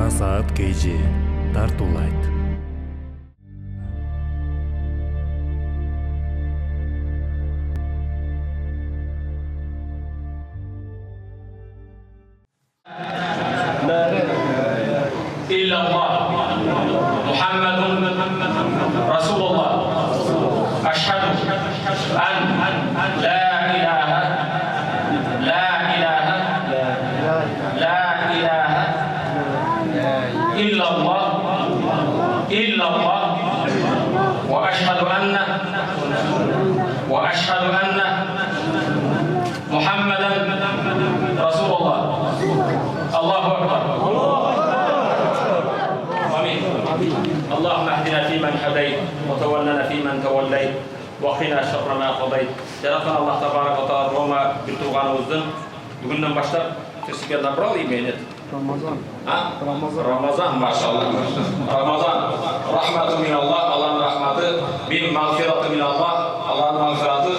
Насаат KG тартуулайт. إلا الله محمد رسول الله أشهد أن لا إله إلا الله وأشهد أن محمدا رسول الله. الله أكبر. اللهم اهدنا فيمن هديت وتولنا فيمن توليت وقنا شر ما قضيت. Жаратқан Аллах табарaka taala Рома bir tuğanımızın bugünden başlar fesibel nabral imenet. Ramazan maşallah. Ramazan rahmetü minallah, Allah'ın rahmeti, bin mağfiratı minallah, Allah'ın mağfiratı.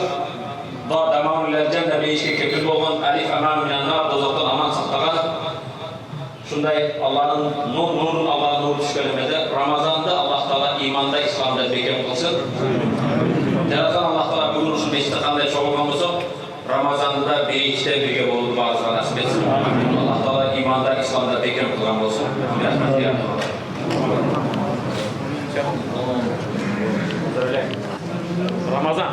Da damamül cennet işe kefil olgan alif aman minannar dozaktan aman saklagan. Şunday Allah'ın nurun Allah'ın nuru düşkönümede Ramazan'da Allah Teala imanda, İslam'da bekir kılsın. Jaratan Allah Teala bugün şu meşte kanday çoğulgamızı Ramazan'da birinçte birge olur bazıları nasip etsin. Allah Teala imanda, İslam'da bekir kılgan olsun. Ramazan